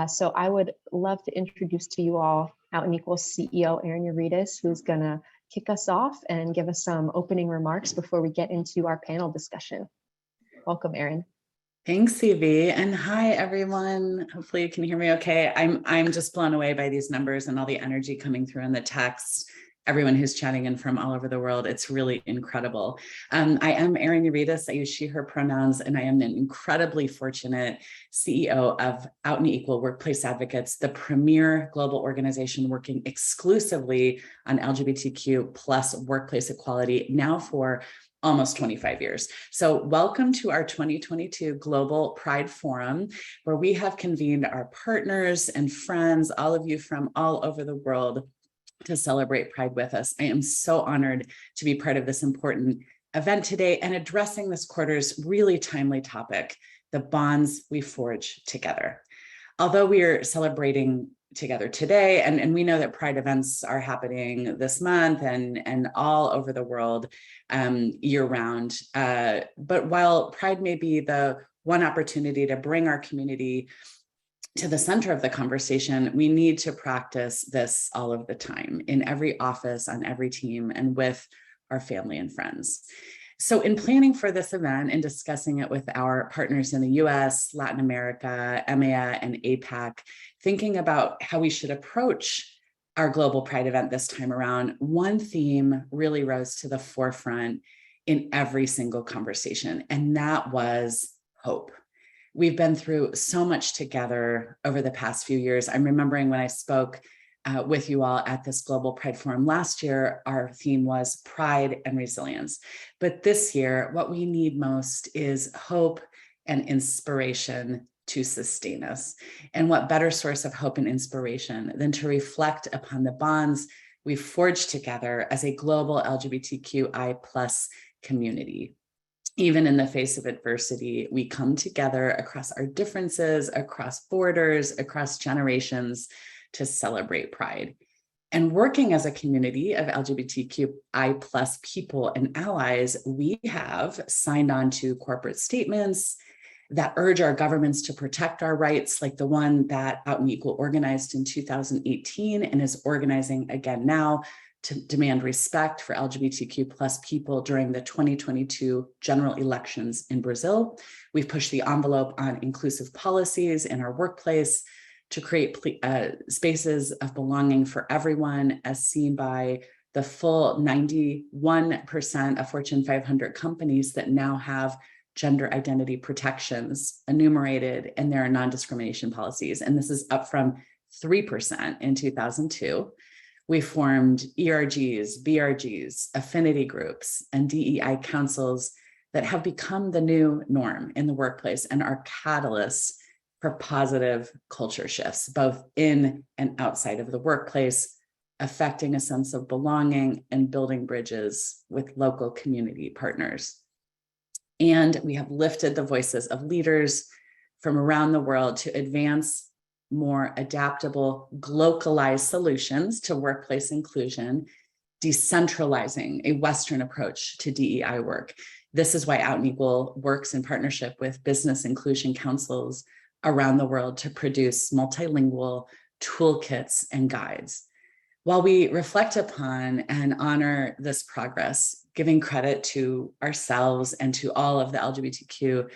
So I would love to introduce to you all Out and Equal CEO Erin Euretas, who's going to kick us off and give us some opening remarks before we get into our panel discussion. Welcome, Erin. Thanks, CV, and hi everyone. Hopefully you can hear me okay. I'm just blown away by these numbers and all the energy coming through in the text. Everyone who's chatting in from all over the world, it's really incredible. I am Erin Euretas. I use she, her pronouns, and I am an incredibly fortunate CEO of Out and Equal Workplace Advocates, the premier global organization working exclusively on LGBTQ plus workplace equality now for almost 25 years. So welcome to our 2022 Global Pride Forum, where we have convened our partners and friends, all of you from all over the world, to celebrate Pride with us. I am so honored to be part of this important event today and addressing this quarter's really timely topic, the bonds we forge together. Although we are celebrating together today, and we know that Pride events are happening this month and all over the world year round. But while Pride may be the one opportunity to bring our community to the center of the conversation, we need to practice this all of the time in every office, on every team, and with our family and friends. So in planning for this event and discussing it with our partners in the US, Latin America, EMEA, and APAC, thinking about how we should approach our Global Pride event this time around, one theme really rose to the forefront in every single conversation, and that was hope. We've been through so much together over the past few years. I'm remembering when I spoke with you all at this Global Pride Forum last year, our theme was Pride and Resilience. But this year, what we need most is hope and inspiration to sustain us. And what better source of hope and inspiration than to reflect upon the bonds we've forged together as a global LGBTQI plus community. Even in the face of adversity, we come together across our differences, across borders, across generations to celebrate Pride. And working as a community of LGBTQI plus people and allies, we have signed on to corporate statements that urge our governments to protect our rights, like the one that Out and Equal organized in 2018 and is organizing again now, to demand respect for LGBTQ plus people during the 2022 general elections in Brazil. We've pushed the envelope on inclusive policies in our workplace to create spaces of belonging for everyone, as seen by the full 91% of Fortune 500 companies that now have gender identity protections enumerated in their non-discrimination policies. And this is up from 3% in 2002. We formed ERGs, BRGs, affinity groups, and DEI councils that have become the new norm in the workplace and are catalysts for positive culture shifts, both in and outside of the workplace, affecting a sense of belonging and building bridges with local community partners. And we have lifted the voices of leaders from around the world to advance more adaptable, localized solutions to workplace inclusion, decentralizing a Western approach to DEI work. This is why Out and Equal works in partnership with business inclusion councils around the world to produce multilingual toolkits and guides. While we reflect upon and honor this progress, giving credit to ourselves and to all of the LGBTQ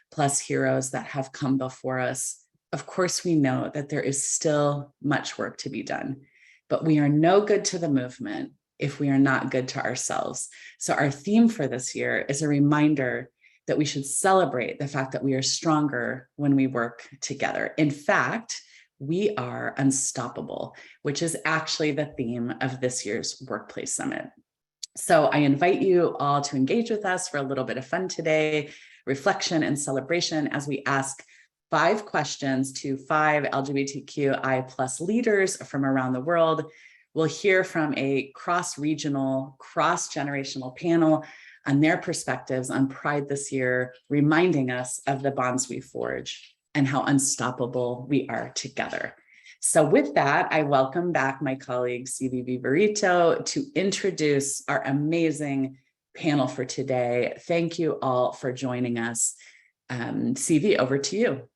plus heroes that have come before us, of course, we know that there is still much work to be done, but we are no good to the movement if we are not good to ourselves. So our theme for this year is a reminder that we should celebrate the fact that we are stronger when we work together. In fact, we are unstoppable, which is actually the theme of this year's Workplace Summit. So I invite you all to engage with us for a little bit of fun today, reflection and celebration as we ask 5 questions to 5 LGBTQI plus leaders from around the world. We'll hear from a cross-regional, cross-generational panel on their perspectives on Pride this year, reminding us of the bonds we forge and how unstoppable we are together. So with that, I welcome back my colleague, CV Viverito, to introduce our amazing panel for today. Thank you all for joining us. CV, over to you.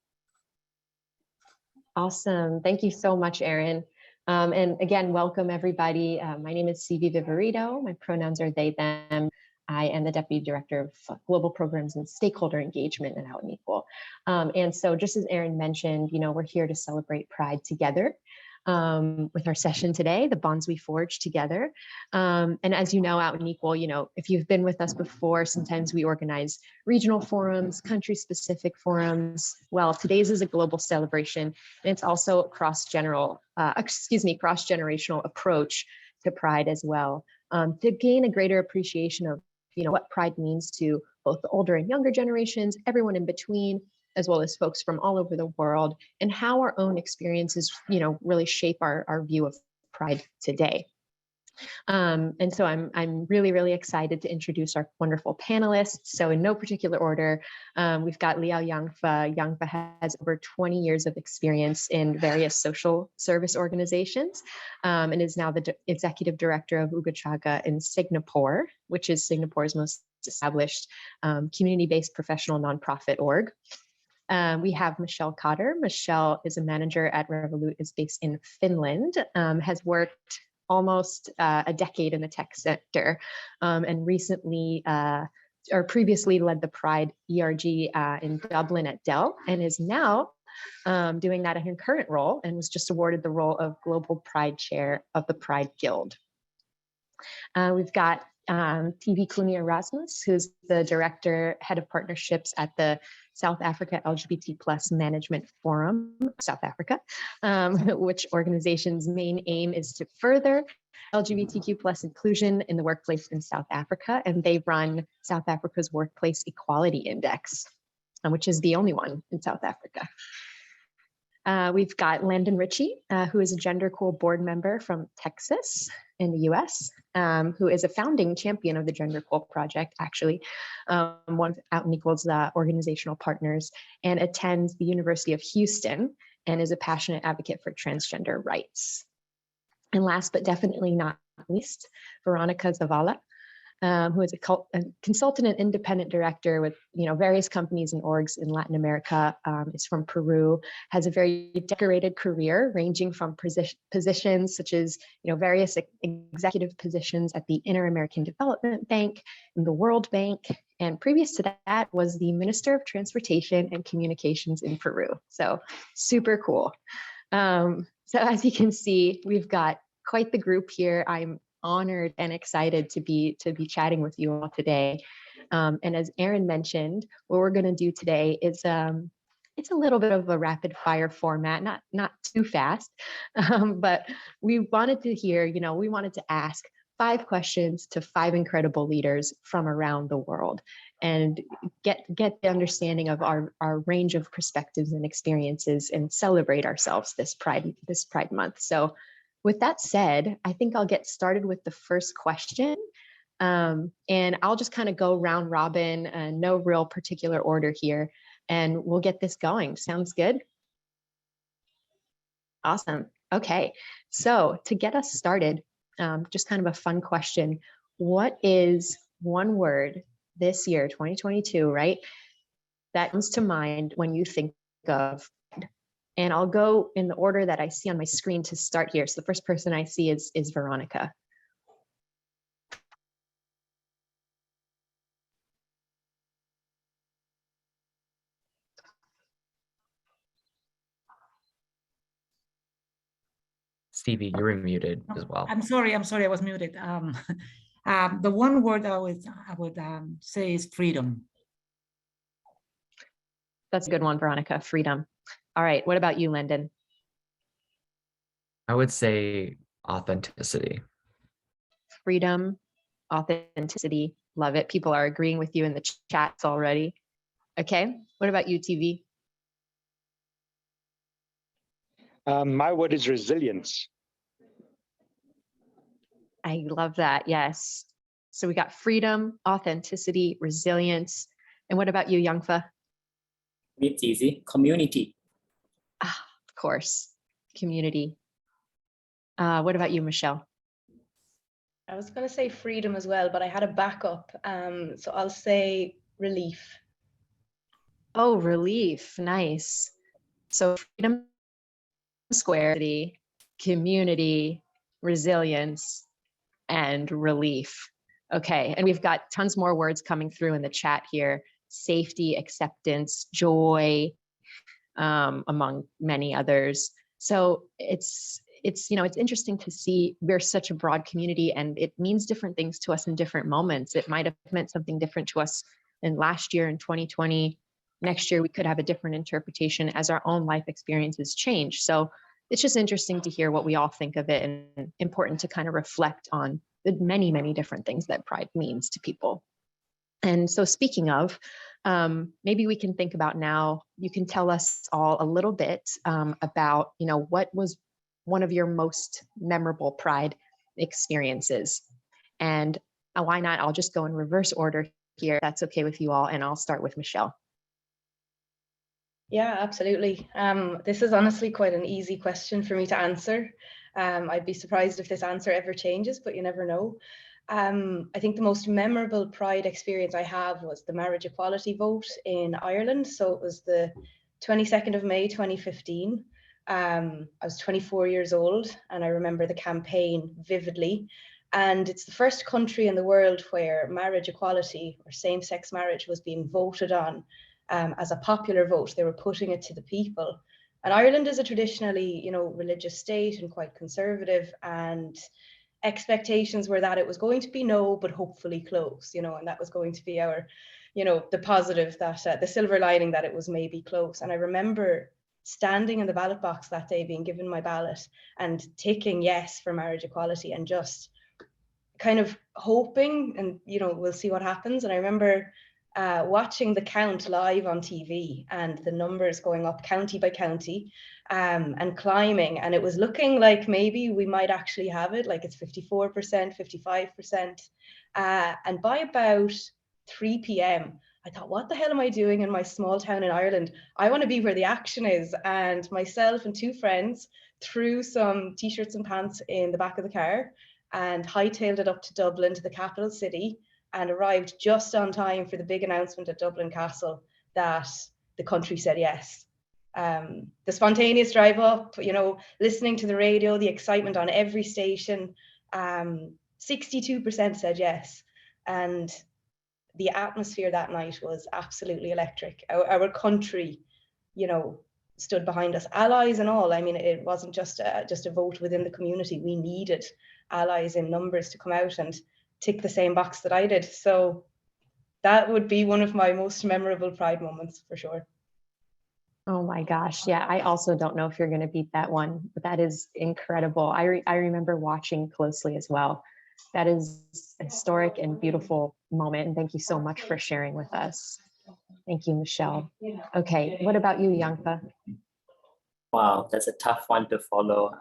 Awesome. Thank you so much, Erin. And again, welcome everybody. My name is CV Viverito. My pronouns are they, them. I am the Deputy Director of Global Programs and Stakeholder Engagement at Out and Equal. And so just as Erin mentioned, we're here to celebrate Pride together. With our session today, the bonds we forge together. And as you know, Out and Equal, if you've been with us before, sometimes we organize regional forums, country-specific forums. Well, today's is a global celebration, and it's also a cross-generational approach to Pride as well, to gain a greater appreciation of what Pride means to both the older and younger generations, everyone in between, as well as folks from all over the world, and how our own experiences, really shape our view of Pride today. And so I'm really, really excited to introduce our wonderful panelists. So in no particular order, we've got Liao Yangfa. Yangfa has over 20 years of experience in various social service organizations, and is now the executive director of Ugachaga in Singapore, which is Singapore's most established community-based professional nonprofit org. We have Michelle Cotter. Michelle is a manager at Revolut, is based in Finland, has worked almost a decade in the tech sector, and recently or previously led the Pride ERG in Dublin at Dell, and is now doing that in her current role, and was just awarded the role of Global Pride Chair of the Pride Guild. We've got TV Kuni Erasmus, who's the director, head of partnerships at the South Africa LGBT Plus Management Forum, South Africa, which organization's main aim is to further LGBTQ plus inclusion in the workplace in South Africa. And they run South Africa's Workplace Equality Index, which is the only one in South Africa. We've got Landon Ritchie, who is a Gender Cool board member from Texas in the US, who is a founding champion of the Gender Cool Project, actually, one of Out and Equal's organizational partners, and attends the University of Houston and is a passionate advocate for transgender rights. And last but definitely not least, Veronica Zavala, who is a consultant and independent director with various companies and orgs in Latin America, is from Peru, has a very decorated career ranging from positions such as various executive positions at the Inter-American Development Bank and the World Bank, and previous to that was the Minister of Transportation and Communications in Peru. So super cool. So as you can see, we've got quite the group here. I'm honored and excited to be chatting with you all today. And as Erin mentioned, what we're going to do today is it's a little bit of a rapid fire format, not too fast, but we wanted to ask 5 questions to 5 incredible leaders from around the world and get the understanding of our range of perspectives and experiences and celebrate ourselves this Pride Month. So with that said, I think I'll get started with the first question, and I'll just kind of go round robin, no real particular order here, and we'll get this going. Sounds good? Awesome. Okay, so to get us started, just kind of a fun question. What is one word this year, 2022, right, that comes to mind when you think of? And I'll go in the order that I see on my screen to start here. So the first person I see is Veronica. Stevie, you're muted as well. I'm sorry, I was muted. The one word I would say is freedom. That's a good one, Veronica, freedom. All right, what about you, Landon? I would say authenticity. Freedom, authenticity, love it. People are agreeing with you in the chats already. Okay, what about you, TV? My word is resilience. I love that, yes. So we got freedom, authenticity, resilience. And what about you, Yangfa? It's easy. Community. Ah, of course, community. What about you, Michelle? I was going to say freedom as well, but I had a backup. So I'll say relief. Oh, relief. Nice. So freedom, square, community, resilience, and relief. Okay, and we've got tons more words coming through in the chat here. Safety, acceptance, joy, among many others. So it's interesting to see we're such a broad community, and it means different things to us in different moments. It might have meant something different to us in last year in 2020. Next year, we could have a different interpretation as our own life experiences change. So it's just interesting to hear what we all think of it, and important to kind of reflect on the many, many different things that Pride means to people. And so speaking of, maybe we can think about now, you can tell us all a little bit about, what was one of your most memorable Pride experiences. And why not, I'll just go in reverse order here. That's okay with you all. And I'll start with Michelle. Yeah, absolutely. This is honestly quite an easy question for me to answer. I'd be surprised if this answer ever changes, but you never know. I think the most memorable Pride experience I have was the marriage equality vote in Ireland. So it was the 22nd of May, 2015. I was 24 years old, and I remember the campaign vividly. And it's the first country in the world where marriage equality or same-sex marriage was being voted on as a popular vote. They were putting it to the people. And Ireland is a traditionally, religious state and quite conservative, and expectations were that it was going to be no, but hopefully close, and that was going to be our, the positive, that the silver lining, that it was maybe close. And I remember standing in the ballot box that day, being given my ballot and ticking yes for marriage equality, and just kind of hoping, and we'll see what happens. And I remember watching the count live on TV, and the numbers going up county by county, and climbing, and it was looking like maybe we might actually have it, like it's 54%, 55%. And by about 3 p.m, I thought, what the hell am I doing in my small town in Ireland? I want to be where the action is. And myself and two friends threw some t-shirts and pants in the back of the car and hightailed it up to Dublin, to the capital city, and arrived just on time for the big announcement at Dublin Castle that the country said yes. The spontaneous drive up, listening to the radio, the excitement on every station, 62% said yes. And the atmosphere that night was absolutely electric. Our country, stood behind us, allies and all. I mean, it wasn't just a vote within the community. We needed allies in numbers to come out and tick the same box that I did. So that would be one of my most memorable Pride moments for sure. Oh my gosh. Yeah, I also don't know if you're going to beat that one, but that is incredible. I remember watching closely as well. That is a historic and beautiful moment. And thank you so much for sharing with us. Thank you, Michelle. Okay, what about you, Yanka? Wow, that's a tough one to follow.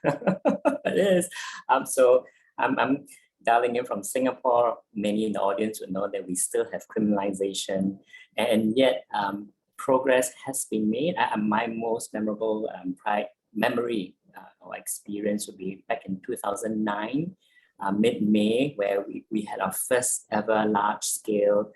It is. So I'm dialing in from Singapore. Many in the audience would know that we still have criminalization, and yet progress has been made. My most memorable Pride memory or experience would be back in 2009, mid-May, where we had our first ever large-scale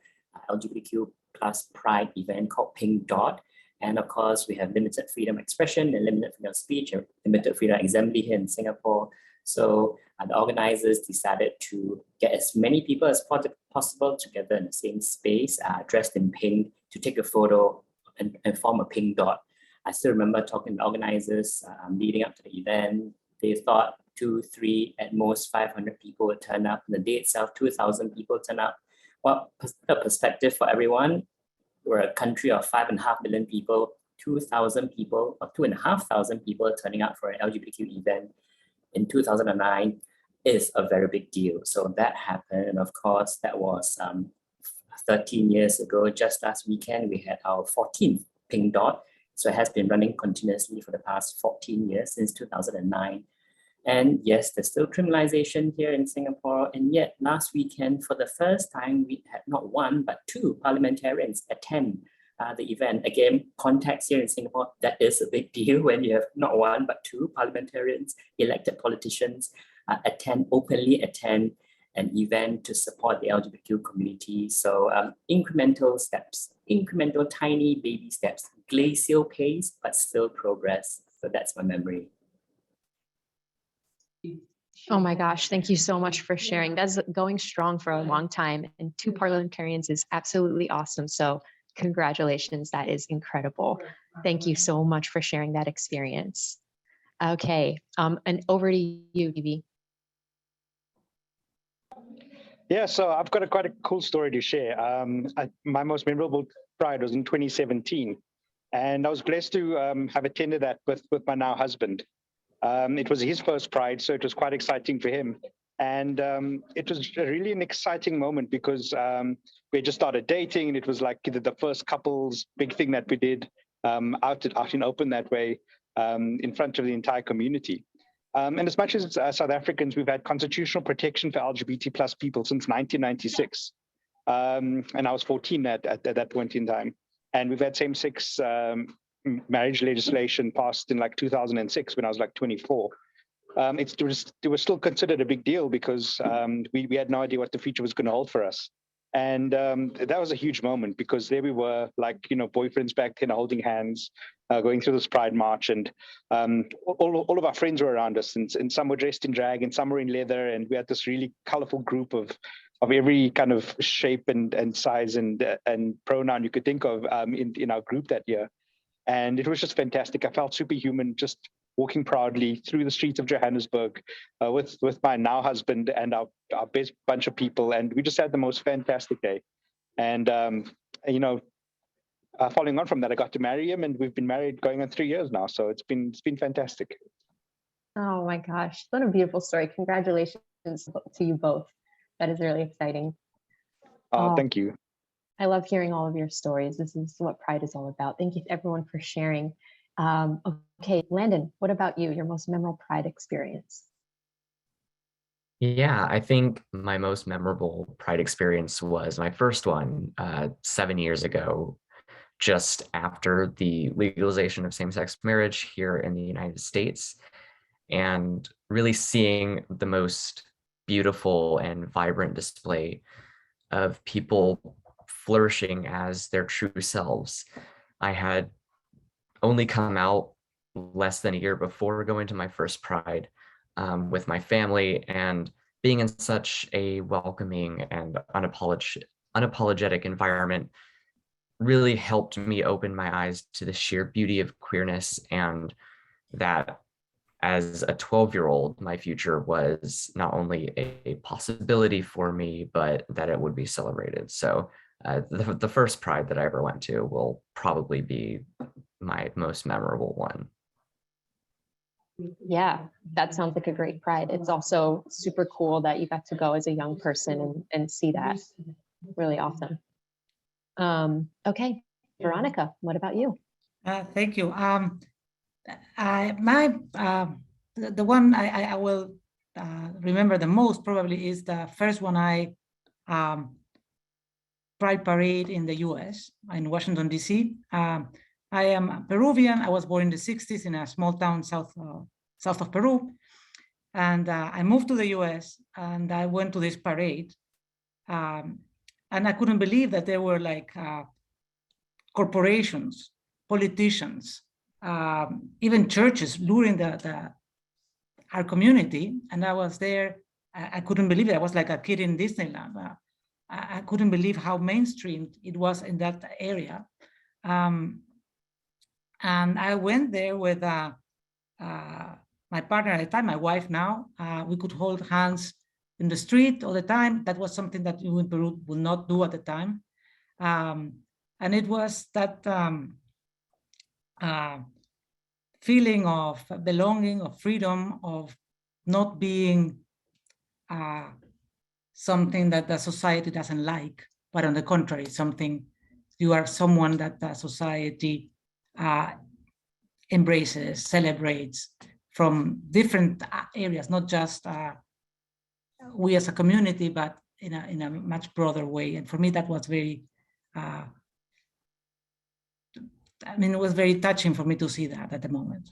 LGBTQ plus Pride event called Pink Dot. And of course, we have limited freedom of expression and limited freedom of speech and limited freedom of assembly here in Singapore. So the organizers decided to get as many people as possible together in the same space, dressed in pink, to take a photo and form a pink dot. I still remember talking to organizers leading up to the event. They thought 2, 3, at most 500 people would turn up. On the day itself, 2,000 people turn up. Well, the perspective for everyone, we're a country of 5.5 million people, 2,000 people or 2,500 people turning up for an LGBTQ event in 2009 is a very big deal. So that happened. And of course, that was 13 years ago. Just last weekend, we had our 14th Pink Dot. So it has been running continuously for the past 14 years, since 2009. And yes, there's still criminalization here in Singapore. And yet last weekend, for the first time, we had not one, but 2 parliamentarians attend the event. Again, context here in Singapore, that is a big deal when you have not one, but 2 parliamentarians, elected politicians, openly attend an event to support the LGBTQ community. So incremental steps incremental, tiny baby steps, glacial pace, but still progress. So that's my memory. Oh my gosh, thank you so much for sharing. That's going strong for a long time, and 2 parliamentarians is absolutely awesome. So congratulations, that is incredible. Thank you so much for sharing that experience. Okay, and over to you, DB. Yeah, so I've got quite a cool story to share. My most memorable Pride was in 2017, and I was blessed to have attended that with my now husband. It was his first Pride, so it was quite exciting for him. And it was really an exciting moment because we had just started dating, and it was like the first couples big thing that we did out in open that way in front of the entire community. And as much as South Africans, we've had constitutional protection for LGBT plus people since 1996. And I was 14 at that point in time. And we've had same-sex marriage legislation passed in like 2006 when I was like 24. It was still considered a big deal because we had no idea what the future was going to hold for us. And that was a huge moment because there we were, like, boyfriends back then holding hands, going through this Pride March, and all of our friends were around us, and some were dressed in drag and some were in leather, and we had this really colorful group of every kind of shape and size and pronoun you could think of in our group that year. And it was just fantastic. I felt superhuman just walking proudly through the streets of Johannesburg with my now husband and our best bunch of people. And we just had the most fantastic day. And, following on from that, I got to marry him, and we've been married going on 3 years now. So it's been fantastic. Oh my gosh, what a beautiful story. Congratulations to you both. That is really exciting. Thank you. I love hearing all of your stories. This is what Pride is all about. Thank you to everyone for sharing. Okay, Landon, what about you? Your most memorable Pride experience? Yeah, I think my most memorable Pride experience was my first one 7 years ago, just after the legalization of same-sex marriage here in the United States, and really seeing the most beautiful and vibrant display of people flourishing as their true selves. I had only come out less than a year before going to my first Pride with my family, and being in such a welcoming and unapologetic environment really helped me open my eyes to the sheer beauty of queerness, and that as a 12-year-old, my future was not only a possibility for me, but that it would be celebrated. So the first Pride that I ever went to will probably be my most memorable one. Yeah, that sounds like a great Pride. It's also super cool that you got to go as a young person and see that. Really awesome. Okay, Veronica, what about you? Thank you. The one I will remember the most probably is the first one Pride Parade in the US, in Washington, DC. I am Peruvian. I was born in the 60s in a small town south of Peru. And I moved to the US and I went to this parade. And I couldn't believe that there were like corporations, politicians, even churches luring our community. And I was there. I couldn't believe it. I was like a kid in Disneyland. I couldn't believe how mainstream it was in that area. And I went there with my partner at the time, my wife now. We could hold hands in the street all the time. That was something that you in Peru would not do at the time. And it was that feeling of belonging, of freedom, of not being something that the society doesn't like, but on the contrary, something you are someone that the society embraces, celebrates from different areas, not just we as a community, but in a much broader way. And for me, that was very, it was very touching for me to see that at the moment.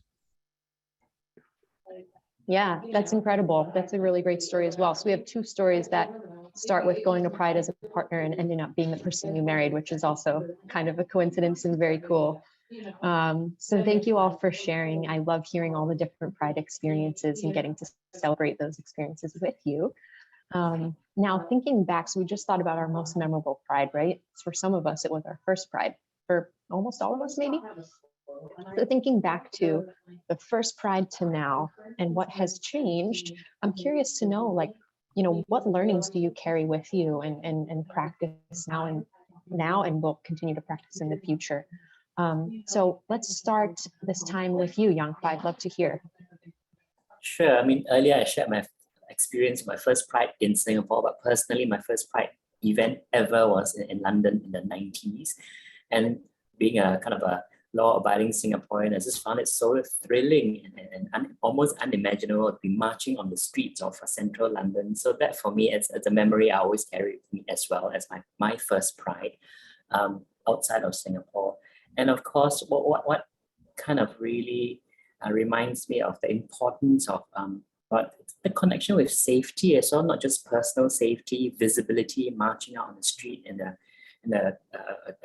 Yeah, that's incredible. That's a really great story as well. So we have two stories that start with going to Pride as a partner and ending up being the person you married, which is also kind of a coincidence and very cool. So thank you all for sharing. I love hearing all the different Pride experiences and getting to celebrate those experiences with you. Now thinking back, so we just thought about our most memorable Pride, right? For some of us, it was our first Pride. For almost all of us, maybe. So thinking back to the first Pride to now and what has changed, I'm curious to know, like, you know, what learnings do you carry with you and practice now and will continue to practice in the future? So let's start this time with you, Young. I'd love to hear. Sure. I mean, earlier I shared my experience, my first Pride in Singapore, but personally, my first Pride event ever was in London in the 90s. And being a kind of a law-abiding Singaporean, I just found it so thrilling and almost unimaginable to be marching on the streets of central London. So that for me, it's a memory I always carry with me as well as my first Pride outside of Singapore. And of course, what kind of really reminds me of the importance of the connection with safety as well, not just personal safety, visibility, marching out on the street in a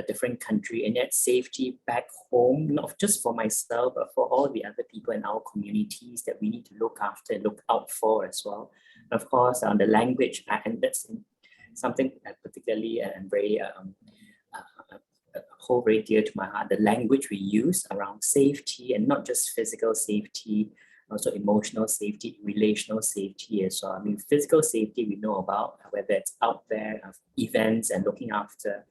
different country, and yet safety back home, not just for myself, but for all the other people in our communities that we need to look after and look out for as well. And of course, the language, and that's something particularly and very hold very dear to my heart, the language we use around safety, and not just physical safety, also emotional safety, relational safety as well. I mean, physical safety we know about, whether it's out there, events and looking after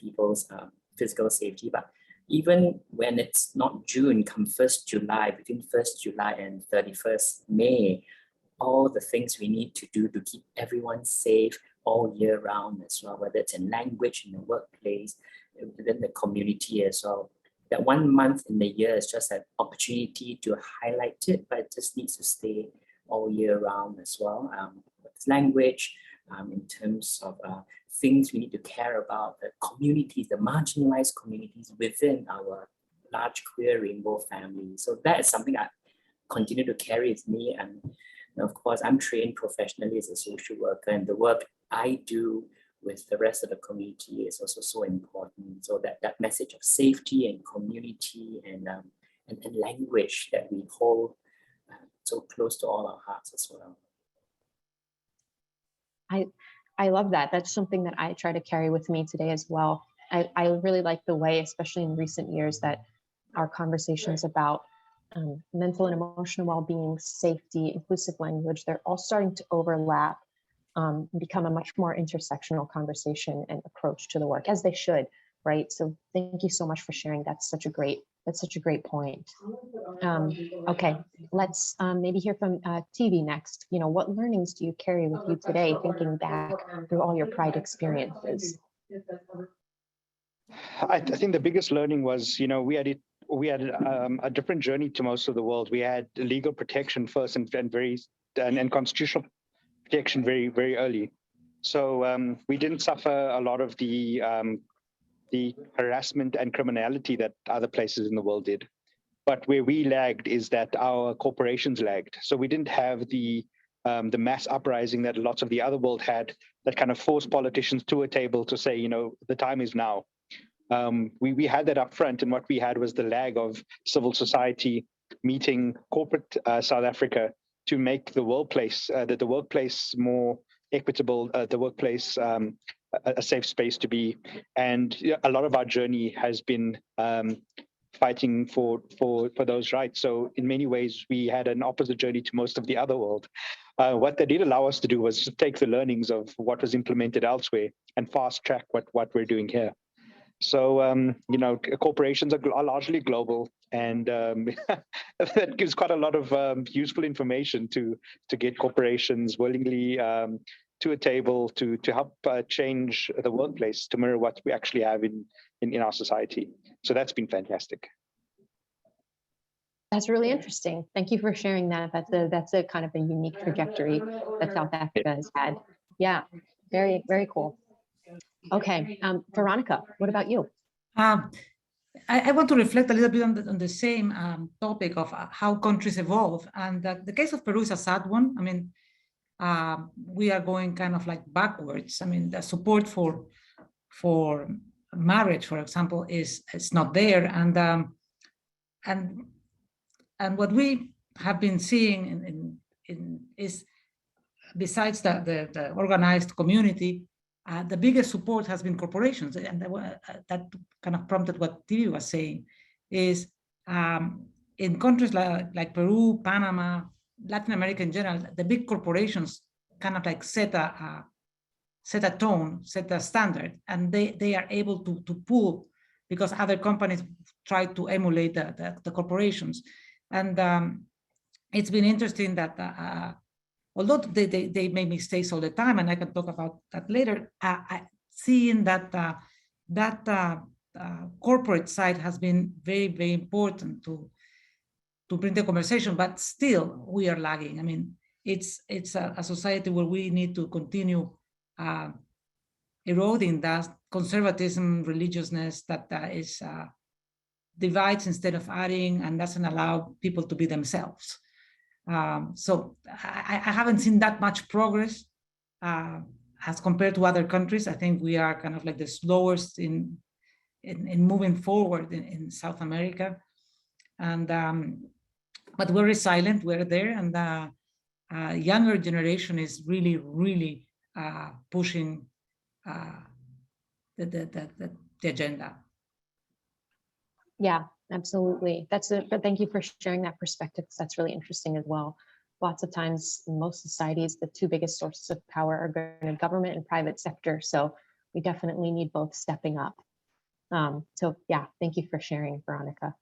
people's physical safety. But even when it's not June, come 1st July, between 1st July and 31st May, all the things we need to do to keep everyone safe all year round as well, whether it's in language, in the workplace, within the community as well. That 1 month in the year is just an opportunity to highlight it, but it just needs to stay all year round as well. Language, in terms of things we need to care about, the communities, the marginalized communities within our large queer rainbow family. So that is something I continue to carry with me. And of course, I'm trained professionally as a social worker, and the work I do with the rest of the community is also so important. So that message of safety and community and language that we hold so close to all our hearts as well. I love that. That's something that I try to carry with me today as well. I really like the way, especially in recent years, that our conversations about mental and emotional well-being, safety, inclusive language, they're all starting to overlap, become a much more intersectional conversation and approach to the work, as they should, right? So thank you so much for sharing. That's such a great point. Okay, let's maybe hear from TV next. You know, what learnings do you carry with you today, thinking back through all your Pride experiences? I think the biggest learning was, you know, we had a different journey to most of the world. We had legal protection first and constitutional protection very, very early. So we didn't suffer a lot of the harassment and criminality that other places in the world did. But where we lagged is that our corporations lagged. So we didn't have the mass uprising that lots of the other world had, that kind of forced politicians to a table to say, you know, the time is now. We had that up front, and what we had was the lag of civil society meeting corporate South Africa to make the workplace more equitable, the workplace a safe space to be. And a lot of our journey has been fighting for those rights. So in many ways, we had an opposite journey to most of the other world. What that did allow us to do was to take the learnings of what was implemented elsewhere and fast track what we're doing here. So, you know, corporations are largely global, and that gives quite a lot of useful information to get corporations willingly to a table to help change the workplace to mirror what we actually have in our society. So that's been fantastic. That's really interesting. Thank you for sharing that. That's a kind of a unique trajectory that South Africa has had. Yeah, very, very cool. Okay, Veronica, what about you? I want to reflect a little bit on the same topic of how countries evolve. And the case of Peru is a sad one. I mean, we are going kind of like backwards. I mean, the support for marriage, for example, is not there, and what we have been seeing is, besides the organized community, the biggest support has been corporations, and that kind of prompted what TV was saying, is in countries like Peru, Panama, Latin America in general, the big corporations kind of like set a tone, set a standard, and they are able to pull, because other companies try to emulate the corporations. And it's been interesting that although they make mistakes all the time, and I can talk about that later, seeing that corporate side has been very, very important to bring the conversation, but still we are lagging. I mean, it's a society where we need to continue eroding that conservatism, religiousness that is divides instead of adding, and doesn't allow people to be themselves. So I haven't seen that much progress as compared to other countries. I think we are kind of like the slowest in moving forward in South America, and but we're resilient. We're there, and younger generation is really pushing the agenda. Yeah, absolutely. But thank you for sharing that perspective, because that's really interesting as well. Lots of times in most societies, the two biggest sources of power are going to government and private sector. So we definitely need both stepping up. So yeah, thank you for sharing, Veronica.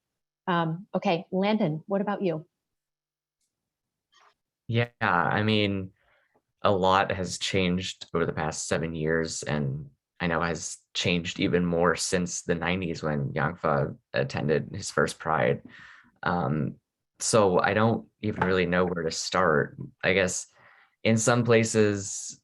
Okay, Landon, what about you? Yeah, I mean, a lot has changed over the past 7 years, and I know has changed even more since the 90s when Yangfa attended his first Pride. So I don't even really know where to start. I guess in some places,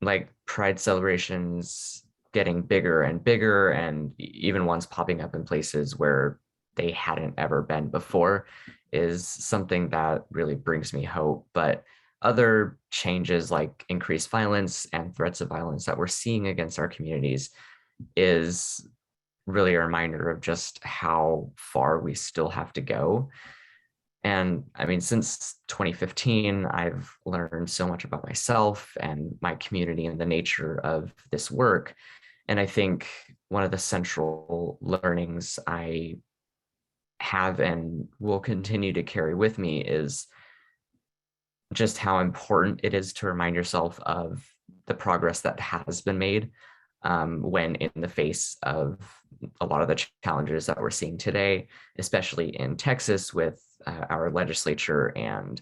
like Pride celebrations getting bigger and bigger, and even ones popping up in places where they hadn't ever been before, is something that really brings me hope. But other changes like increased violence and threats of violence that we're seeing against our communities is really a reminder of just how far we still have to go. And I mean, since 2015, I've learned so much about myself and my community and the nature of this work. And I think one of the central learnings I have and will continue to carry with me is just how important it is to remind yourself of the progress that has been made when in the face of a lot of the challenges that we're seeing today, especially in Texas with our legislature and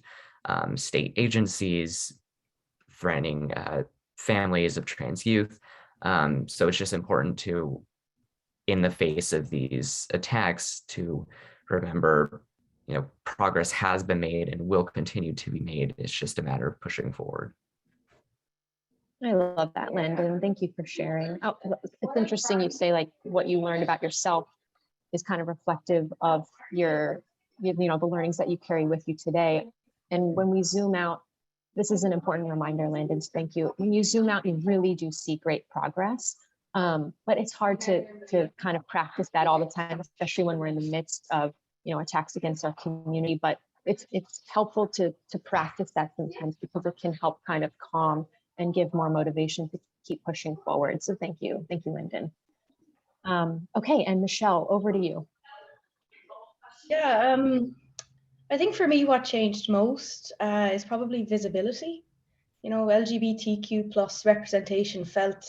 state agencies threatening families of trans youth. So it's just important to, in the face of these attacks, to remember, you know, progress has been made and will continue to be made. It's just a matter of pushing forward. I love that, Landon. Thank you for sharing. Oh, it's interesting you say like what you learned about yourself is kind of reflective of your, you know, the learnings that you carry with you today. And when we zoom out, this is an important reminder, Landon, so thank you. When you zoom out, you really do see great progress. But it's hard to kind of practice that all the time, especially when we're in the midst of, you know, attacks against our community. But it's helpful to practice that sometimes, because it can help kind of calm and give more motivation to keep pushing forward. So thank you, Lyndon. Okay, and Michelle, over to you. Yeah, I think for me, what changed most is probably visibility. You know, LGBTQ plus representation felt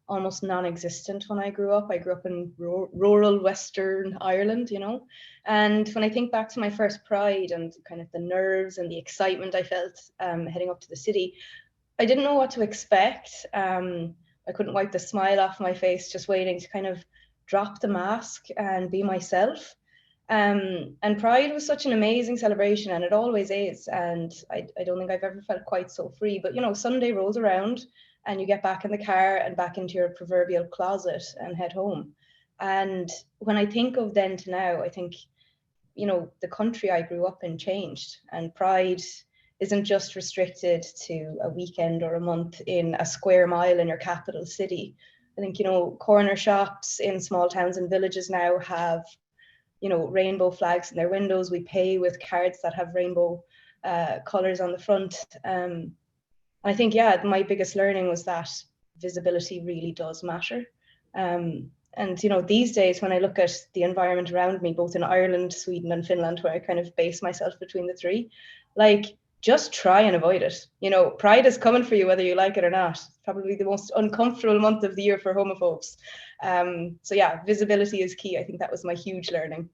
almost non-existent when I grew up. I grew up in rural Western Ireland, you know, and when I think back to my first Pride and kind of the nerves and the excitement I felt heading up to the city, I didn't know what to expect. I couldn't wipe the smile off my face, just waiting to kind of drop the mask and be myself. And Pride was such an amazing celebration, and it always is. And I don't think I've ever felt quite so free. But, you know, Sunday rolls around and you get back in the car and back into your proverbial closet and head home. And when I think of then to now, I think, you know, the country I grew up in changed, and Pride isn't just restricted to a weekend or a month in a square mile in your capital city. I think, corner shops in small towns and villages now have, rainbow flags in their windows. We pay with cards that have rainbow colors on the front. I think, my biggest learning was that visibility really does matter. And, these days when I look at the environment around me, both in Ireland, Sweden and Finland, where I kind of base myself between the three, just try and avoid it. Pride is coming for you, whether you like it or not. It's probably the most uncomfortable month of the year for homophobes. So visibility is key. I think that was my huge learning.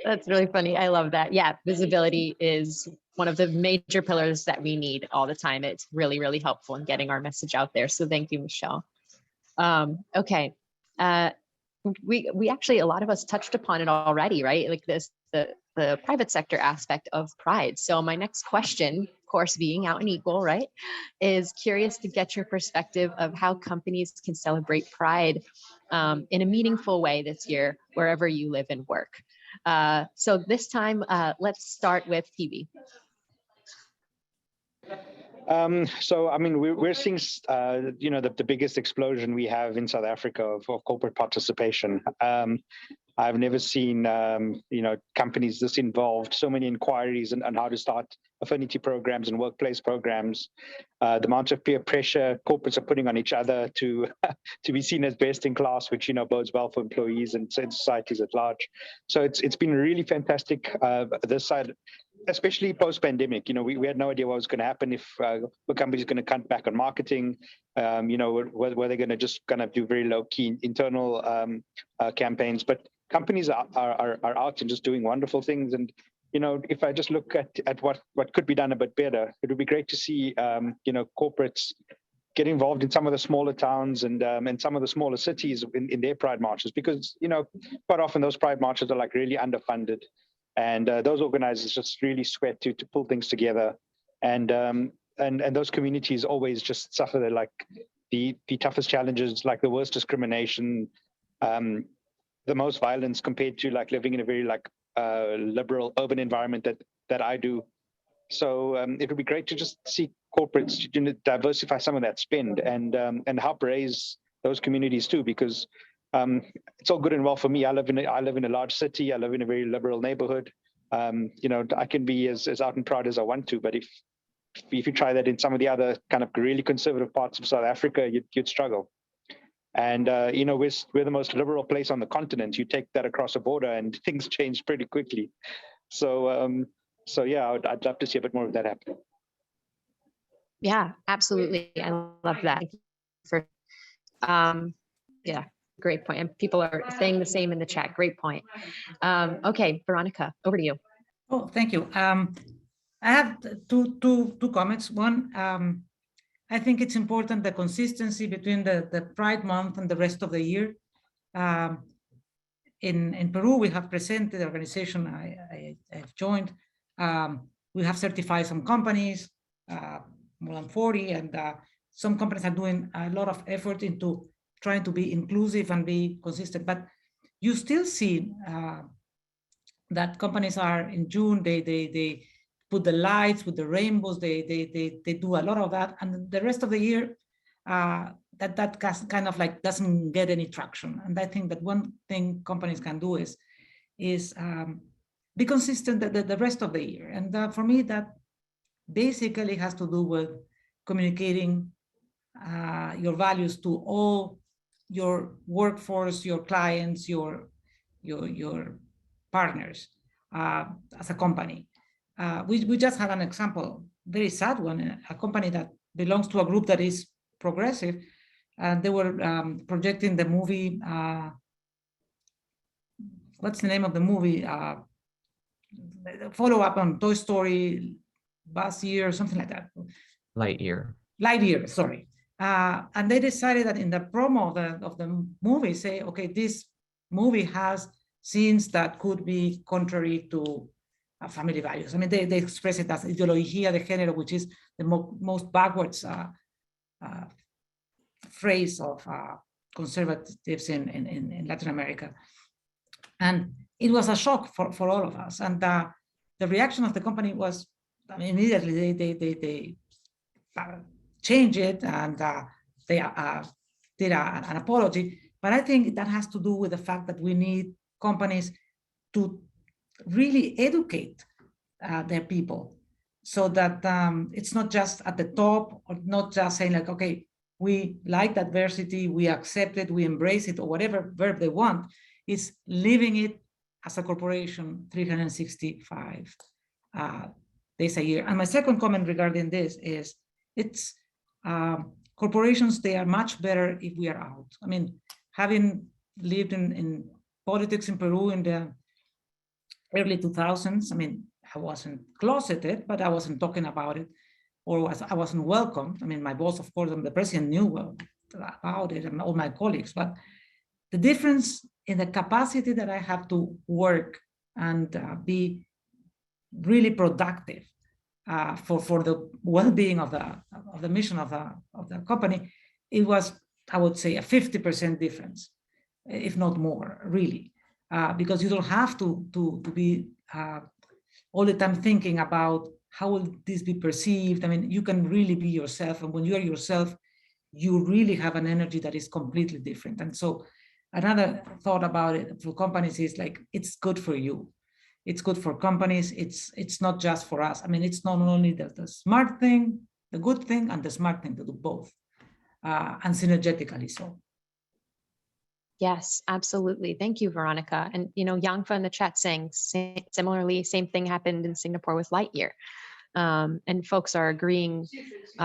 That's really funny. I love that. Yeah, visibility is one of the major pillars that we need all the time. It's really, really helpful in getting our message out there. So thank you, Michelle. Okay. We actually, a lot of us touched upon it already, right? Like the private sector aspect of Pride. So my next question, of course, being out and equal, right, is curious to get your perspective of how companies can celebrate Pride in a meaningful way this year, wherever you live and work. So this time, let's start with Phoebe. So, I mean, we're seeing, the biggest explosion we have in South Africa of corporate participation. I've never seen, companies this involved, so many inquiries on how to start affinity programs and workplace programs. The amount of peer pressure corporates are putting on each other to be seen as best in class, which, bodes well for employees and societies at large. So it's been really fantastic this side, especially post-pandemic. We had no idea what was going to happen, if the company's going to cut back on marketing, were they going to just kind of do very low-key internal campaigns. But companies are out and just doing wonderful things. And, if I just look at what could be done a bit better, it would be great to see, corporates get involved in some of the smaller towns and some of the smaller cities in their Pride marches, because, quite often those Pride marches are really underfunded. And those organizers just really sweat to pull things together. And those communities always just suffer the toughest challenges, like the worst discrimination, the most violence, compared to living in a very liberal urban environment that I do. So it would be great to just see corporates diversify some of that spend and help raise those communities too, because it's all good and well for me. I live in a large city. I live in a very liberal neighborhood. I can be as out and proud as I want to, but if you try that in some of the other kind of really conservative parts of South Africa, you'd struggle. And we're the most liberal place on the continent. You take that across a border, and things change pretty quickly. So yeah, I'd love to see a bit more of that happen. Yeah, absolutely. I love that. Yeah, great point. And people are saying the same in the chat. Great point. Okay, Veronica, over to you. Oh, thank you. I have two comments. One, I think it's important, the consistency between the Pride Month and the rest of the year. In Peru, we have presented the organization I've joined. We have certified some companies, more than 40, and some companies are doing a lot of effort into trying to be inclusive and be consistent. But you still see that companies are in June, they put the lights with the rainbows, they do a lot of that, and the rest of the year that kind of doesn't get any traction. And I think that one thing companies can do is be consistent the rest of the year. And for me, that basically has to do with communicating your values to all your workforce, your clients, your partners as a company. We just had an example, very sad one, a company that belongs to a group that is progressive, and they were projecting the movie, what's the name of the movie? Follow up on Toy Story, Buzz Year, something like that. Lightyear, sorry. And they decided that in the promo of the movie, say, okay, this movie has scenes that could be contrary to family values. I mean, they express it as ideología de género, which is the most backwards phrase of conservatives in Latin America. And it was a shock for all of us. And the reaction of the company was, I mean, immediately they changed it and they did an apology. But I think that has to do with the fact that we need companies to really educate their people, so that it's not just at the top, or not just saying like, okay, we like diversity, we accept it, we embrace it, or whatever verb they want. It's living it as a corporation 365 days a year. And my second comment regarding this is, it's corporations, they are much better if we are out. I mean, having lived in politics in Peru in the early 2000s, I mean, I wasn't closeted, but I wasn't talking about it, or I wasn't welcomed. I mean, my boss, of course, and the president knew about it, and all my colleagues. But the difference in the capacity that I have to work and be really productive for the well-being of the mission of the company, it was, I would say, a 50% difference, if not more, really, because you don't have to be all the time thinking about how will this be perceived. I mean, you can really be yourself, and when you are yourself, you really have an energy that is completely different. And so another thought about it for companies is like, it's good for you. It's good for companies. It's not just for us. I mean, it's not only the smart thing, the good thing, and the smart thing to do both, and synergetically so. Yes, absolutely. Thank you, Veronica. And, you know, Yangfa in the chat saying similarly, same thing happened in Singapore with Lightyear. And folks are agreeing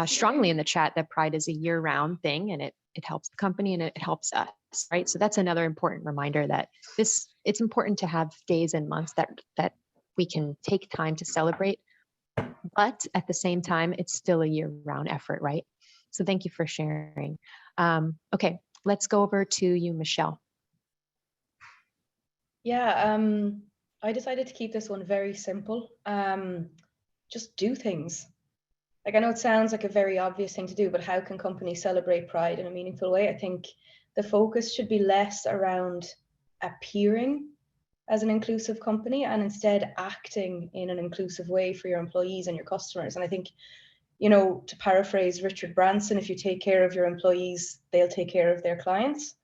strongly in the chat that Pride is a year-round thing, and it helps the company and it helps us, right? So that's another important reminder that it's important to have days and months that we can take time to celebrate, but at the same time, it's still a year-round effort, right? So thank you for sharing. Okay. Let's go over to you, Michelle. Yeah, I decided to keep this one very simple. Just do things. Like, I know it sounds like a very obvious thing to do, but how can companies celebrate Pride in a meaningful way? I think the focus should be less around appearing as an inclusive company and instead acting in an inclusive way for your employees and your customers. And I think, you know, to paraphrase Richard Branson, if you take care of your employees, they'll take care of their clients.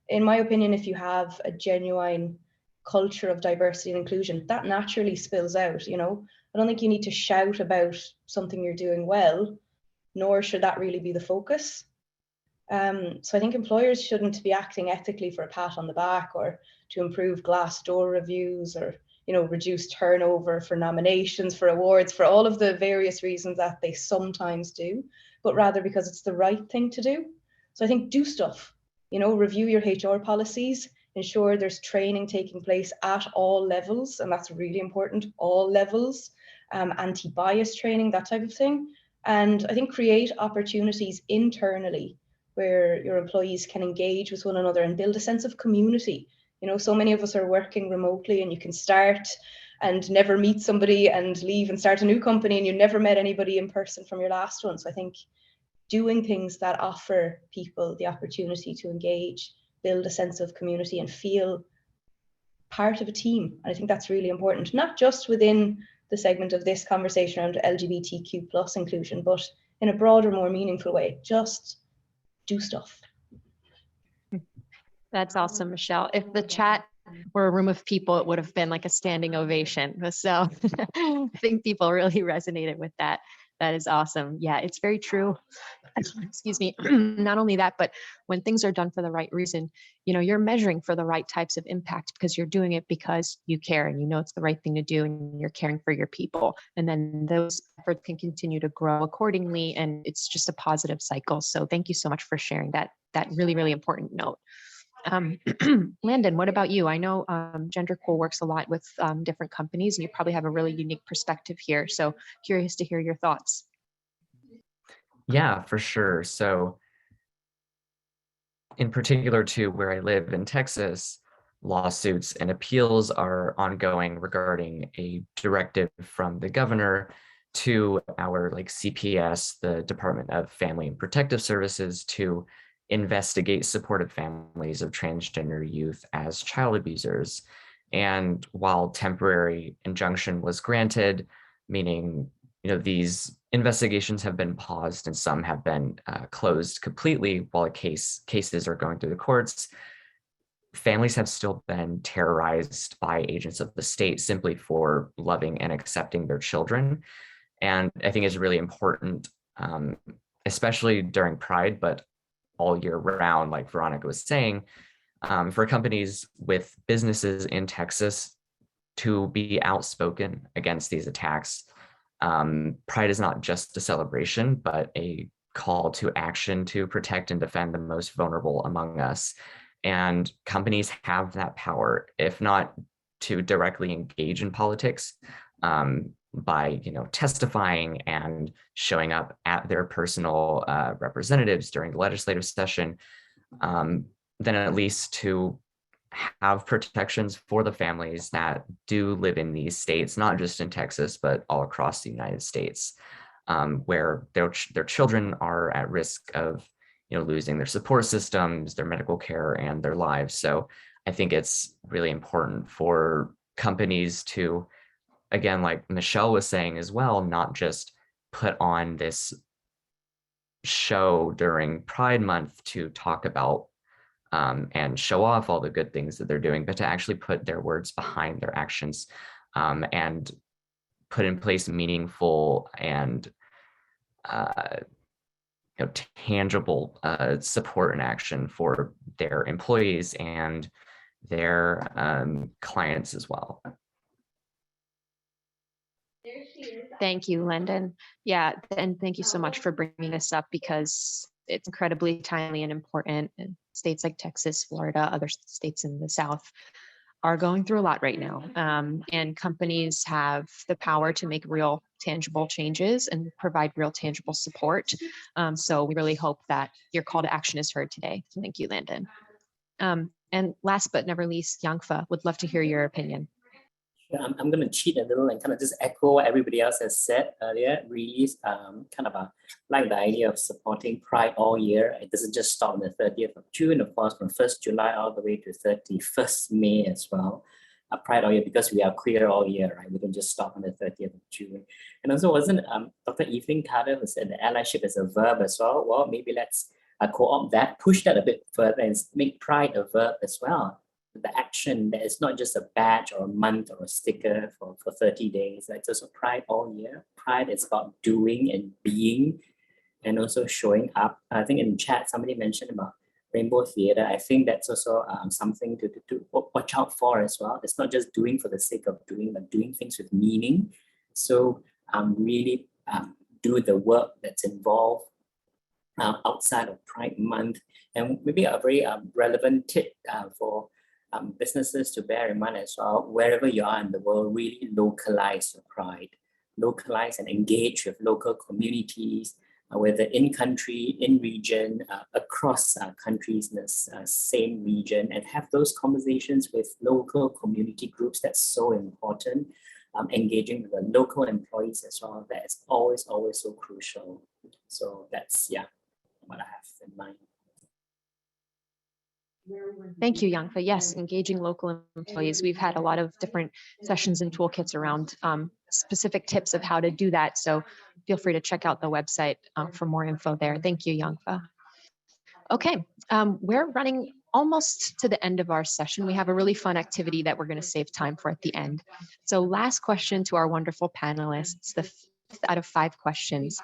In my opinion, if you have a genuine culture of diversity and inclusion, that naturally spills out, you know. I don't think you need to shout about something you're doing well, nor should that really be the focus. So I think employers shouldn't be acting ethically for a pat on the back or to improve Glassdoor reviews or, you know, reduce turnover for nominations, for awards, for all of the various reasons that they sometimes do, but rather because it's the right thing to do. So I think do stuff, you know, review your HR policies, ensure there's training taking place at all levels, and that's really important, all levels, anti-bias training, that type of thing. And I think create opportunities internally where your employees can engage with one another and build a sense of community. You know, so many of us are working remotely, and you can start and never meet somebody and leave and start a new company, and you never met anybody in person from your last one. So I think doing things that offer people the opportunity to engage, build a sense of community and feel part of a team. And I think that's really important, not just within the segment of this conversation around LGBTQ plus inclusion, but in a broader, more meaningful way. Just do stuff. That's awesome, Michelle. If the chat were a room of people, it would have been like a standing ovation. So I think people really resonated with that. That is awesome. Yeah, it's very true. Excuse me. Not only that, but when things are done for the right reason, you know, you're measuring for the right types of impact because you're doing it because you care and you know it's the right thing to do and you're caring for your people. And then those efforts can continue to grow accordingly. And it's just a positive cycle. So thank you so much for sharing that really, really important note. Landon, what about you? I know GenderCool works a lot with different companies, and you probably have a really unique perspective here. So curious to hear your thoughts. Yeah, for sure. So in particular to where I live in Texas, lawsuits and appeals are ongoing regarding a directive from the governor to our CPS, the Department of Family and Protective Services, to investigate supportive families of transgender youth as child abusers. And while temporary injunction was granted, meaning these investigations have been paused and some have been closed completely while cases are going through the courts, families have still been terrorized by agents of the state simply for loving and accepting their children. And I think it's really important, especially during Pride, but all year round, like Veronica was saying, for companies with businesses in Texas to be outspoken against these attacks. Pride is not just a celebration, but a call to action to protect and defend the most vulnerable among us. And companies have that power, if not to directly engage in politics, by testifying and showing up at their personal representatives during the legislative session, then at least to have protections for the families that do live in these states, not just in Texas, but all across the United States, where their children are at risk of losing their support systems, their medical care, and their lives. So I think it's really important for companies to, again, like Michelle was saying as well, not just put on this show during Pride Month to talk about and show off all the good things that they're doing, but to actually put their words behind their actions, and put in place meaningful and tangible support and action for their employees and their clients as well. Thank you, Lyndon. Yeah, and thank you so much for bringing this up, because it's incredibly timely and important. And states like Texas, Florida, other states in the South are going through a lot right now. And companies have the power to make real tangible changes and provide real tangible support. So we really hope that your call to action is heard today. Thank you, Landon. And last but never least, Yangfa, would love to hear your opinion. I'm going to cheat a little and kind of just echo what everybody else has said earlier. Really, like the idea of supporting Pride all year. It doesn't just stop on the 30th of June, of course, from 1st July all the way to 31st May as well. Pride all year, because we are queer all year, right? We don't just stop on the 30th of June. And also, wasn't Dr. Evelyn Carter who said the allyship is a verb as well? Well, maybe let's co-opt that, push that a bit further, and make Pride a verb as well. The action that is not just a badge or a month or a sticker for 30 days. It's also Pride all year. Pride is about doing and being, and also showing up. I think in the chat, somebody mentioned about Rainbow Theatre. I think that's also something to watch out for as well. It's not just doing for the sake of doing, but doing things with meaning. So really do the work that's involved outside of Pride Month. And maybe a very relevant tip for businesses to bear in mind as well: wherever you are in the world, really localize your Pride, localize and engage with local communities, whether in country, in region, across countries in the same region, and have those conversations with local community groups. That's so important. Engaging with the local employees as well. That is always so crucial. So that's what I have in mind. Thank you, Yangfa. Yes, engaging local employees. We've had a lot of different sessions and toolkits around specific tips of how to do that. So feel free to check out the website for more info there. Thank you, Yangfa. Okay, we're running almost to the end of our session. We have a really fun activity that we're going to save time for at the end. So last question to our wonderful panelists, the 5th out of 5 questions.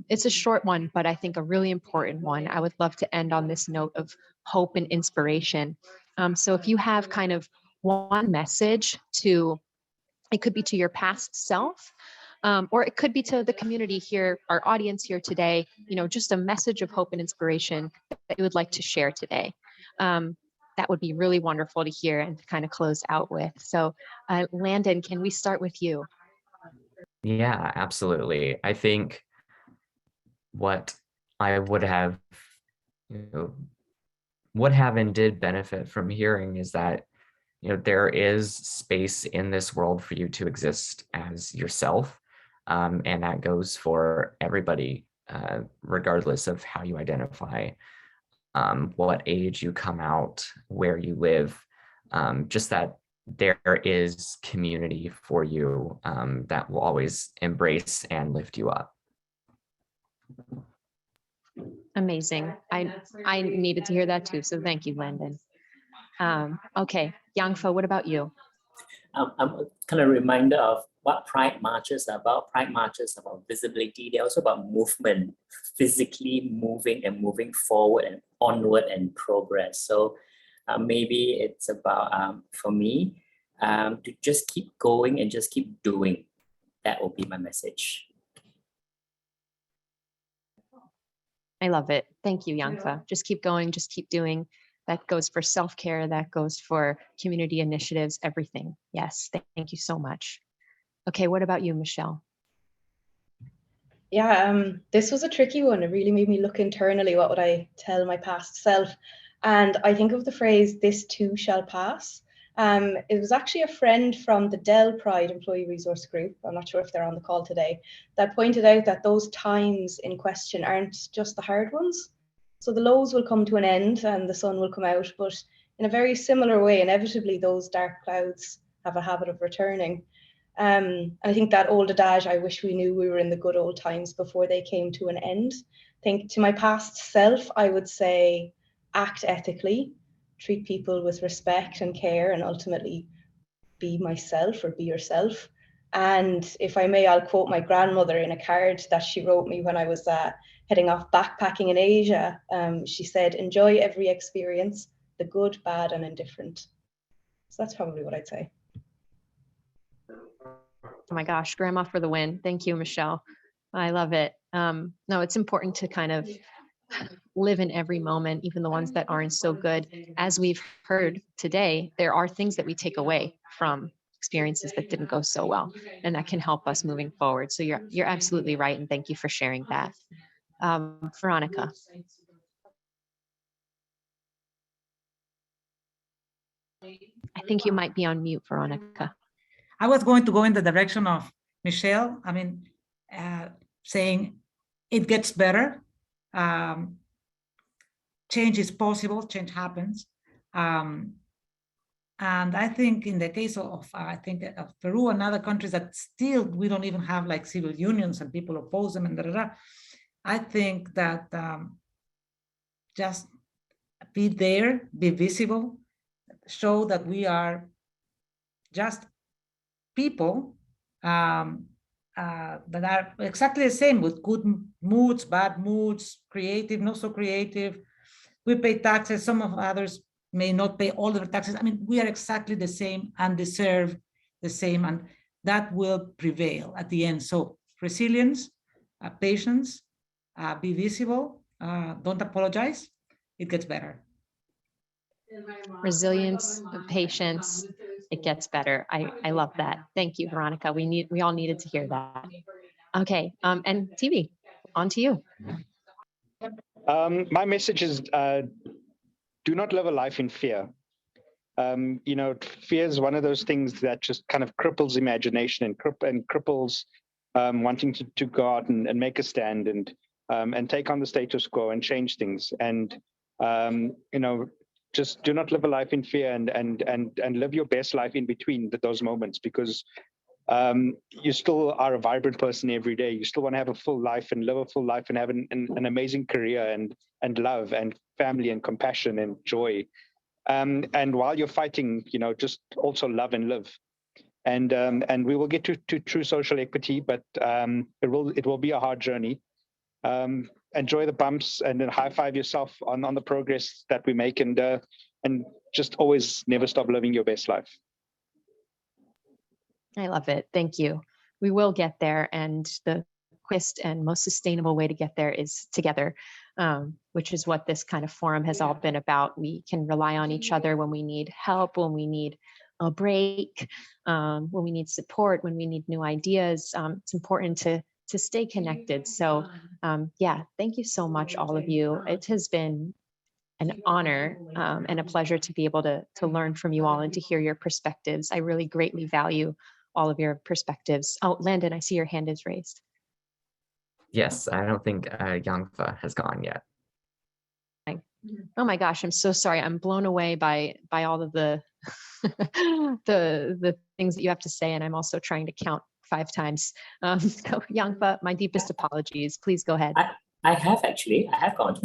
It's a short one, but I think a really important one. I would love to end on this note of hope and inspiration. So if you have kind of one message it could be to your past self, or it could be to the community here, our audience here today, just a message of hope and inspiration that you would like to share today. That would be really wonderful to hear and to kind of close out with. So Landon, can we start with you? Yeah, absolutely. I think what I would have and did benefit from hearing is that there is space in this world for you to exist as yourself, and that goes for everybody, regardless of how you identify, what age you come out, where you live. Just that there is community for you that will always embrace and lift you up. Amazing. I needed to hear that too. So thank you, Landon. Okay, Yangfa, what about you? I'm kind of reminder of what Pride marches are about. Pride marches are about visibility. They're also about movement, physically moving and moving forward and onward and progress. So maybe it's about, for me, to just keep going and just keep doing. That will be my message. I love it. Thank you, Yangfa. Just keep going, just keep doing. That goes for self-care, that goes for community initiatives, everything. Yes, thank you so much. Okay, what about you, Michelle? Yeah, this was a tricky one. It really made me look internally. What would I tell my past self? And I think of the phrase, "this too shall pass." It was actually a friend from the Dell Pride Employee Resource Group, I'm not sure if they're on the call today, that pointed out that those times in question aren't just the hard ones. So the lows will come to an end and the sun will come out, but in a very similar way, inevitably those dark clouds have a habit of returning. I think that old adage, "I wish we knew we were in the good old times before they came to an end." I think to my past self, I would say, act ethically, treat people with respect and care, and ultimately be myself or be yourself. And if I may, I'll quote my grandmother in a card that she wrote me when I was heading off backpacking in Asia. She said, "Enjoy every experience, the good, bad, and indifferent." So that's probably what I'd say. Oh my gosh, grandma for the win. Thank you, Michelle. I love it. No, it's important to kind of live in every moment, even the ones that aren't so good. As we've heard today, there are things that we take away from experiences that didn't go so well, and that can help us moving forward. So you're absolutely right, and thank you for sharing that. Veronica. I think you might be on mute, Veronica. I was going to go in the direction of Michelle. I mean, saying it gets better. Change is possible, change happens. And I think in the case of, of Peru and other countries that still, we don't even have like civil unions and people oppose them and I think that just be there, be visible, show that we are just people that are exactly the same, with good moods, bad moods, creative, not so creative. We pay taxes, some of others may not pay all their taxes. I mean, we are exactly the same and deserve the same, and that will prevail at the end. So resilience, patience, be visible, don't apologize, it gets better. Resilience, patience, it gets better. I love that. Thank you, Veronica. We all needed to hear that. Okay, and TV, on to you. My message is, do not live a life in fear. You know, fear is one of those things that just kind of cripples imagination and cripples wanting to go out and make a stand and take on the status quo and change things. And you know, just do not live a life in fear and live your best life in between those moments, because you still are a vibrant person every day. You still want to have a full life and live a full life and have an amazing career and love and family and compassion and joy. And while you're fighting, you know, just also love and live. And we will get to true social equity, but it will be a hard journey. Enjoy the bumps and then high five yourself on the progress that we make, and just always never stop living your best life. I love it. Thank you. We will get there, and the quickest and most sustainable way to get there is together, which is what this kind of forum has all been about. We can rely on each other when we need help, when we need a break, when we need support, when we need new ideas. It's important to stay connected. So yeah, thank you so much, all of you. It has been an honor and a pleasure to be able to learn from you all and to hear your perspectives. I really greatly value all of your perspectives. Oh, Landon, I see your hand is raised. Yes, I don't think Yangfa has gone yet. Oh my gosh, I'm so sorry. I'm blown away by all of the the things that you have to say, and I'm also trying to count 5 times. So Yangfa, my deepest apologies. Please go ahead. I have actually. I have gone.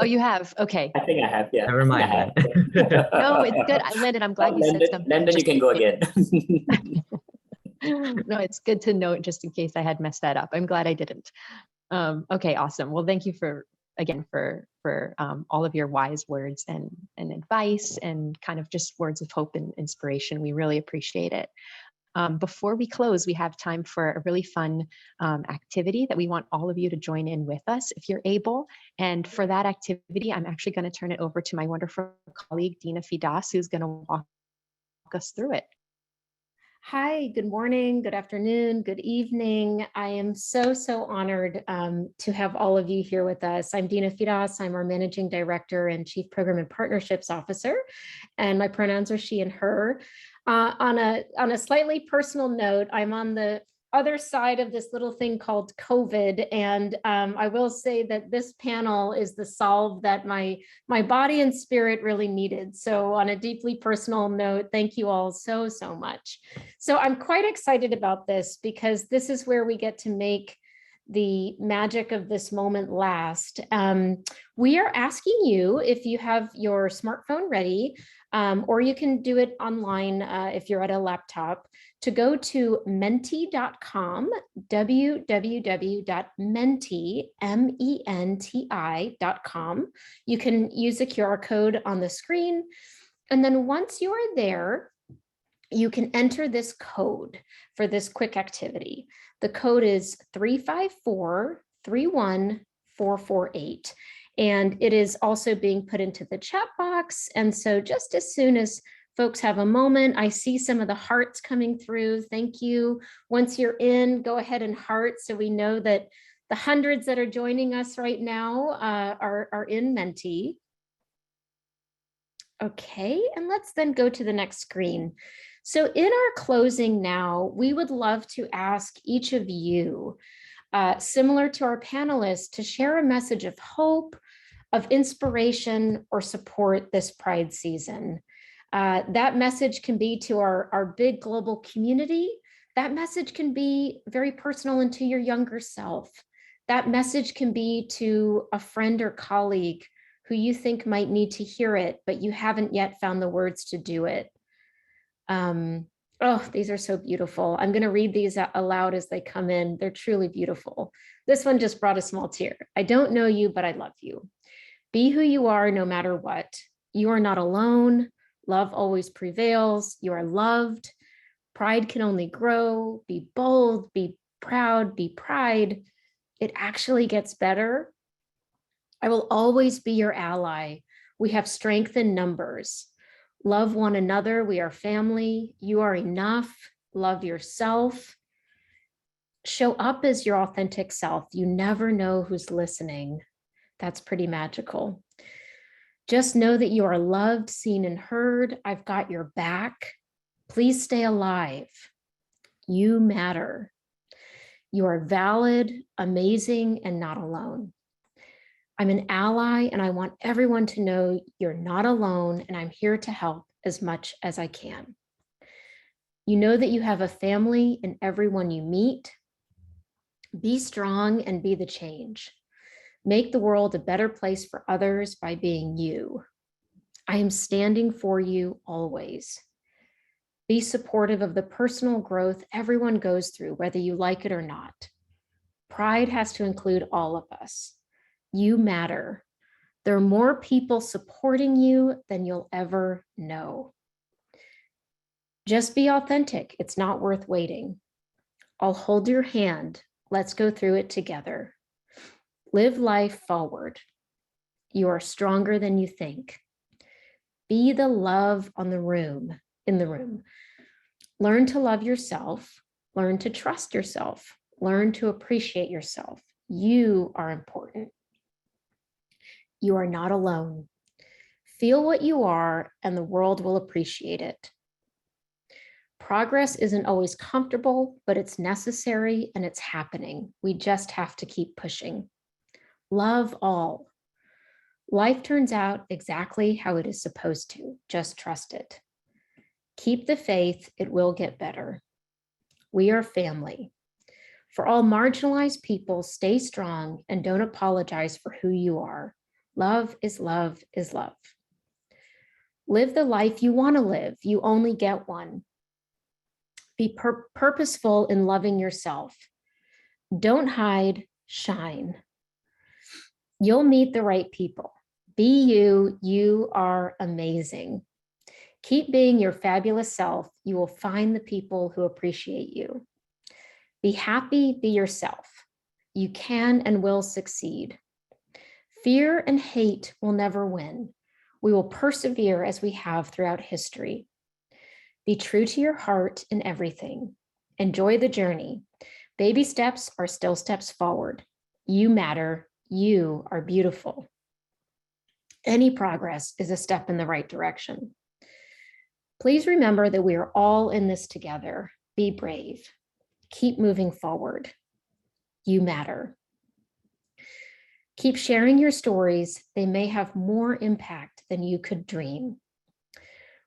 Oh, you have? Okay. I think I have. Yeah. Never mind then. No, it's good. Landon, I'm glad you said something. Landon, you just can in go case. again. No, it's good to note just in case I had messed that up. I'm glad I didn't. Okay, awesome. Well, thank you for all of your wise words and advice and kind of just words of hope and inspiration. We really appreciate it. Before we close, we have time for a really fun activity that we want all of you to join in with us if you're able. And for that activity, I'm actually going to turn it over to my wonderful colleague, Dina Fidas, who's going to walk us through it. Hi, good morning, good afternoon, good evening. I am so honored to have all of you here with us. I'm Dina Fidas. I'm our Managing Director and Chief Program and Partnerships Officer, and my pronouns are she and her. On a slightly personal note, I'm on the other side of this little thing called COVID. And I will say that this panel is the solve that my body and spirit really needed. So on a deeply personal note, thank you all so much. So I'm quite excited about this because this is where we get to make the magic of this moment last. We are asking you if you have your smartphone ready, or you can do it online if you're at a laptop, to go to menti.com, www.menti.com. You can use the QR code on the screen. And then once you are there, you can enter this code for this quick activity. The code is 354-31448. And it is also being put into the chat box. And so just as soon as folks have a moment, I see some of the hearts coming through. Thank you. Once you're in, go ahead and heart so we know that the hundreds that are joining us right now are in Menti. Okay, and let's then go to the next screen. So in our closing now, we would love to ask each of you, similar to our panelists, to share a message of hope, of inspiration, or support this Pride season. That message can be to our big global community. That message can be very personal and to your younger self. That message can be to a friend or colleague who you think might need to hear it, but you haven't yet found the words to do it. Oh, these are so beautiful. I'm going to read these aloud as they come in. They're truly beautiful. This one just brought a small tear. I don't know you, but I love you. Be who you are no matter what. You are not alone. Love always prevails. You are loved. Pride can only grow. Be bold, be proud, be pride. It actually gets better. I will always be your ally. We have strength in numbers. Love one another. We are family. You are enough. Love yourself. Show up as your authentic self. You never know who's listening. That's pretty magical. Just know that you are loved, seen, and heard. I've got your back. Please stay alive. You matter. You are valid, amazing, and not alone. I'm an ally, and I want everyone to know you're not alone, and I'm here to help as much as I can. You know that you have a family in everyone you meet. Be strong and be the change. Make the world a better place for others by being you. I am standing for you always. Be supportive of the personal growth everyone goes through, whether you like it or not. Pride has to include all of us. You matter. There are more people supporting you than you'll ever know. Just be authentic. It's not worth waiting. I'll hold your hand. Let's go through it together. Live life forward. You are stronger than you think. Be the love in the room. Learn to love yourself. Learn to trust yourself. Learn to appreciate yourself. You are important. You are not alone. Feel what you are, and the world will appreciate it. Progress isn't always comfortable, but it's necessary and it's happening. We just have to keep pushing. Love all. Life turns out exactly how it is supposed to. Just trust it. Keep the faith, it will get better. We are family. For all marginalized people, stay strong and don't apologize for who you are. Love is love is love. Live the life you want to live. You only get one. Be purposeful in loving yourself. Don't hide, shine. You'll meet the right people. Be you. You are amazing. Keep being your fabulous self. You will find the people who appreciate you. Be happy, be yourself. You can and will succeed. Fear and hate will never win. We will persevere as we have throughout history. Be true to your heart in everything. Enjoy the journey. Baby steps are still steps forward. You matter. You are beautiful. Any progress is a step in the right direction. Please remember that we are all in this together. Be brave. Keep moving forward. You matter. Keep sharing your stories. They may have more impact than you could dream.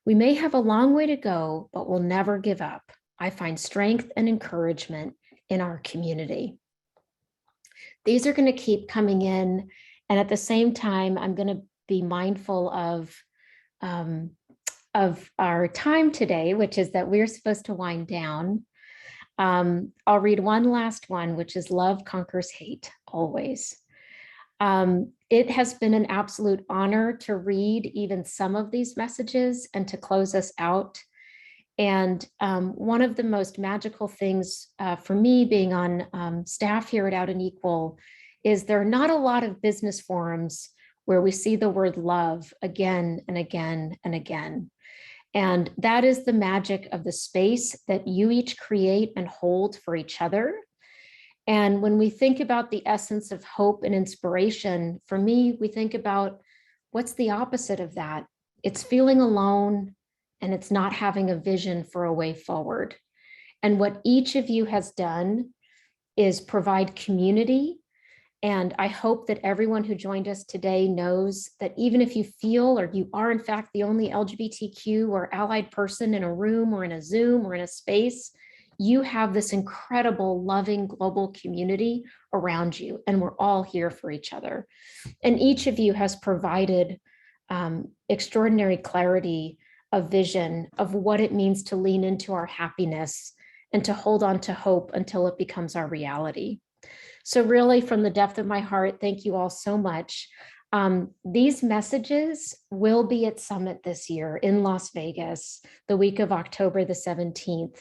We may have a long way to go, but we'll never give up. I find strength and encouragement in our community. These are going to keep coming in. And at the same time, I'm going to be mindful of our time today, which is that we're supposed to wind down. I'll read one last one, which is love conquers hate always. It has been an absolute honor to read even some of these messages and to close us out. And one of the most magical things for me being on staff here at Out and Equal is there are not a lot of business forums where we see the word love again and again and again. And that is the magic of the space that you each create and hold for each other. And when we think about the essence of hope and inspiration, for me, we think about what's the opposite of that? It's feeling alone and it's not having a vision for a way forward. And what each of you has done is provide community. And I hope that everyone who joined us today knows that even if you feel or you are in fact the only LGBTQ or allied person in a room or in a Zoom or in a space, you have this incredible, loving global community around you, and we're all here for each other. And each of you has provided extraordinary clarity of vision of what it means to lean into our happiness and to hold on to hope until it becomes our reality. So really, from the depth of my heart, thank you all so much. These messages will be at Summit this year in Las Vegas, the week of October the 17th.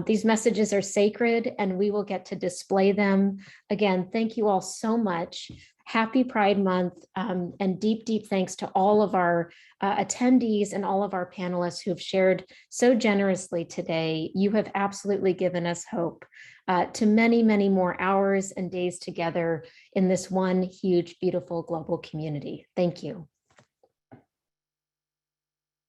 These messages are sacred and we will get to display them. Again, thank you all so much. Happy Pride Month, and deep, deep thanks to all of our attendees and all of our panelists who have shared so generously today. You have absolutely given us hope to many, many more hours and days together in this one huge, beautiful global community. Thank you.